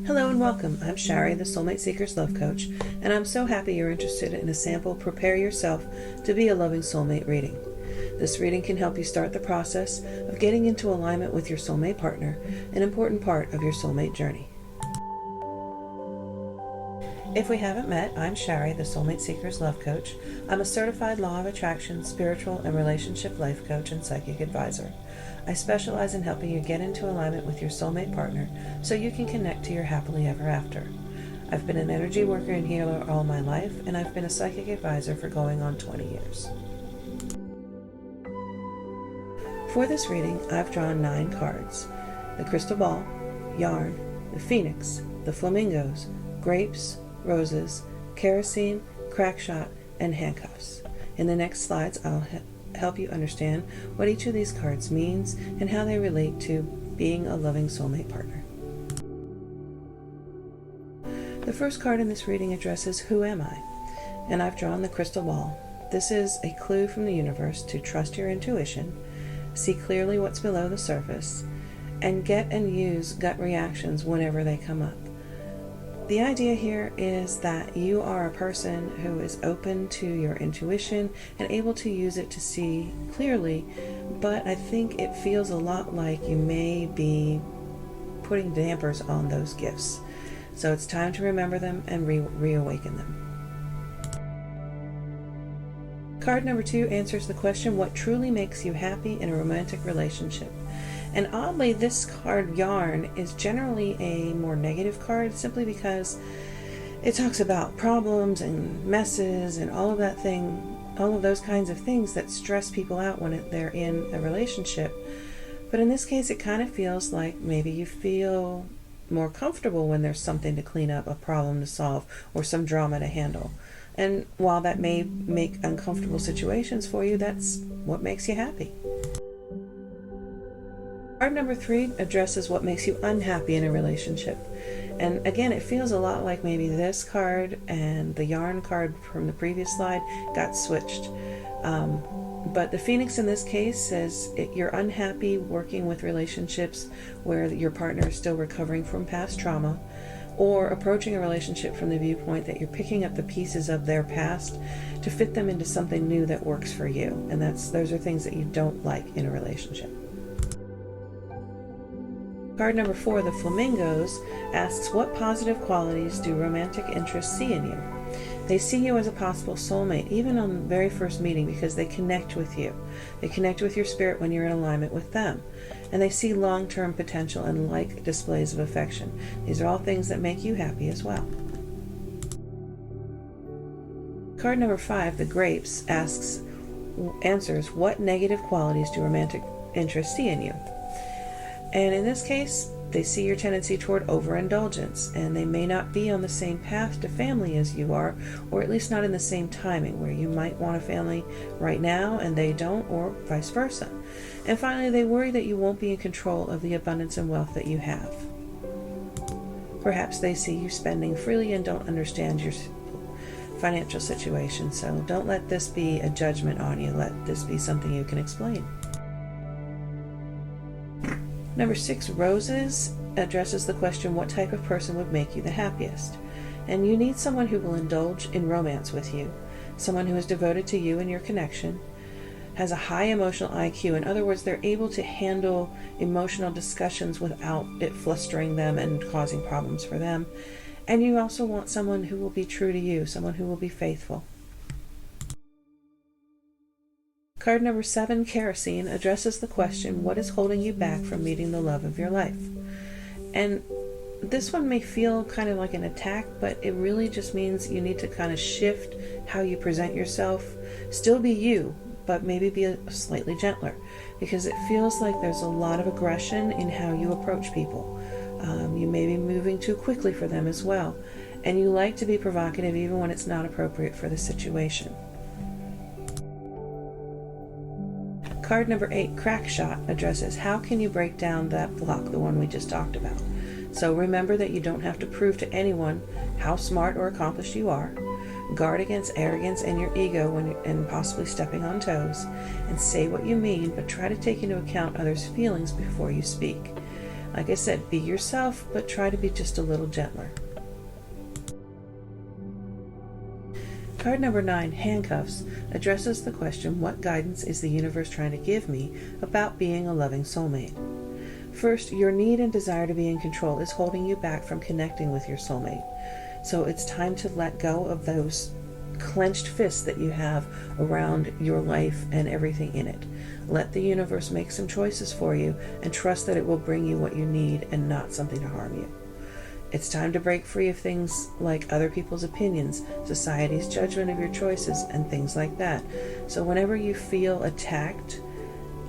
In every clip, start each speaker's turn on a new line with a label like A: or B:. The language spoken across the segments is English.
A: Hello and welcome. I'm Shari, the Soulmate Seeker's Love Coach, and I'm so happy you're interested in a sample Prepare Yourself to be a Loving Soulmate reading. This reading can help you start the process of getting into alignment with your soulmate partner, an important part of your soulmate journey. If we haven't met, I'm Shari, the Soulmate Seeker's Love Coach. I'm a certified Law of Attraction, spiritual and relationship life coach and psychic advisor. I specialize in helping you get into alignment with your soulmate partner so you can connect to your happily ever after. I've been an energy worker and healer all my life, and I've been a psychic advisor for going on 20 years. For this reading, I've drawn 9 cards: the crystal ball, yarn, the phoenix, the flamingos, grapes, roses, kerosene, crackshot, and handcuffs. In the next slides, I'll help you understand what each of these cards means and how they relate to being a loving soulmate partner. The first card in this reading addresses who am I? And I've drawn the crystal ball. This is a clue from the universe to trust your intuition, see clearly what's below the surface, and get and use gut reactions whenever they come up. The idea here is that you are a person who is open to your intuition and able to use it to see clearly, but I think it feels a lot like you may be putting dampers on those gifts. So it's time to remember them and reawaken them. Card number 2 answers the question, what truly makes you happy in a romantic relationship? And oddly, this card, yarn, is generally a more negative card simply because it talks about problems and messes and all of those kinds of things that stress people out when they're in a relationship. But in this case, it kind of feels like maybe you feel more comfortable when there's something to clean up, a problem to solve, or some drama to handle. And while that may make uncomfortable situations for you, that's what makes you happy. Card number 3 addresses what makes you unhappy in a relationship. And again, it feels a lot like maybe this card and the yarn card from the previous slide got switched. But the phoenix in this case says you're unhappy working with relationships where your partner is still recovering from past trauma, or approaching a relationship from the viewpoint that you're picking up the pieces of their past to fit them into something new that works for you. And those are things that you don't like in a relationship. Card number 4, the flamingos, asks what positive qualities do romantic interests see in you? They see you as a possible soulmate, even on the very first meeting, because they connect with you. They connect with your spirit when you're in alignment with them. And they see long-term potential and like displays of affection. These are all things that make you happy as well. Card number 5, the grapes, answers what negative qualities do romantic interests see in you? And in this case, they see your tendency toward overindulgence, and they may not be on the same path to family as you are, or at least not in the same timing, where you might want a family right now and they don't, or vice versa. And finally, they worry that you won't be in control of the abundance and wealth that you have. Perhaps they see you spending freely and don't understand your financial situation, so don't let this be a judgment on you. Let this be something you can explain. Number 6, roses, addresses the question, what type of person would make you the happiest? And you need someone who will indulge in romance with you, someone who is devoted to you and your connection, has a high emotional IQ. In other words, they're able to handle emotional discussions without it flustering them and causing problems for them. And you also want someone who will be true to you, someone who will be faithful. Card number 7, kerosene, addresses the question, what is holding you back from meeting the love of your life? And this one may feel kind of like an attack, but it really just means you need to kind of shift how you present yourself. Still be you, but maybe be slightly gentler, because it feels like there's a lot of aggression in how you approach people. You may be moving too quickly for them as well, and you like to be provocative even when it's not appropriate for the situation. Card number 8, crackshot, addresses how can you break down that block, the one we just talked about. So remember that you don't have to prove to anyone how smart or accomplished you are. Guard against arrogance and your ego and possibly stepping on toes, and say what you mean, but try to take into account others' feelings before you speak. Like I said, be yourself, but try to be just a little gentler. Card number 9, Handcuffs, addresses the question, what guidance is the universe trying to give me about being a loving soulmate? First, your need and desire to be in control is holding you back from connecting with your soulmate. So it's time to let go of those clenched fists that you have around your life and everything in it. Let the universe make some choices for you and trust that it will bring you what you need and not something to harm you. It's time to break free of things like other people's opinions, society's judgment of your choices, and things like that. So whenever you feel attacked,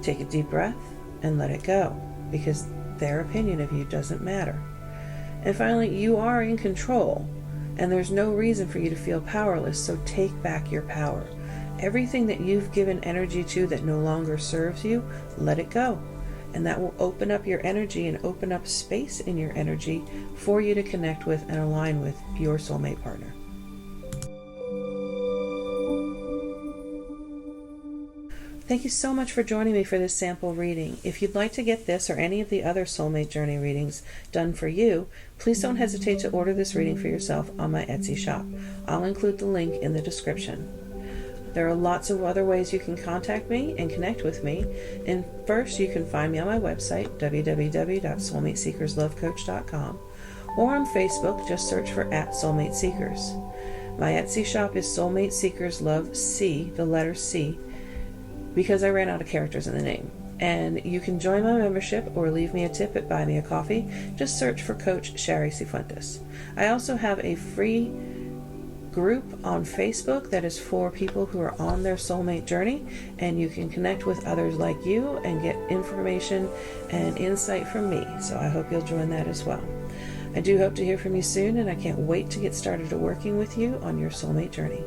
A: take a deep breath and let it go, because their opinion of you doesn't matter. And finally, you are in control, and there's no reason for you to feel powerless, so take back your power. Everything that you've given energy to that no longer serves you, let it go. And that will open up your energy and open up space in your energy for you to connect with and align with your soulmate partner. Thank you so much for joining me for this sample reading. If you'd like to get this or any of the other Soulmate Journey readings done for you, please don't hesitate to order this reading for yourself on my Etsy shop. I'll include the link in the description. There are lots of other ways you can contact me and connect with me. And first, you can find me on my website, www.soulmateseekerslovecoach.com, or on Facebook, just search for @SoulmateSeekers. My Etsy shop is Soulmate Seekers Love C, the letter C, because I ran out of characters in the name. And you can join my membership or leave me a tip at Buy Me a Coffee. Just search for Coach Shari Cifuentes. I also have a free group on Facebook that is for people who are on their soulmate journey, and you can connect with others like you and get information and insight from me. So I hope you'll join that as well. I do hope to hear from you soon, and I can't wait to get started working with you on your soulmate journey.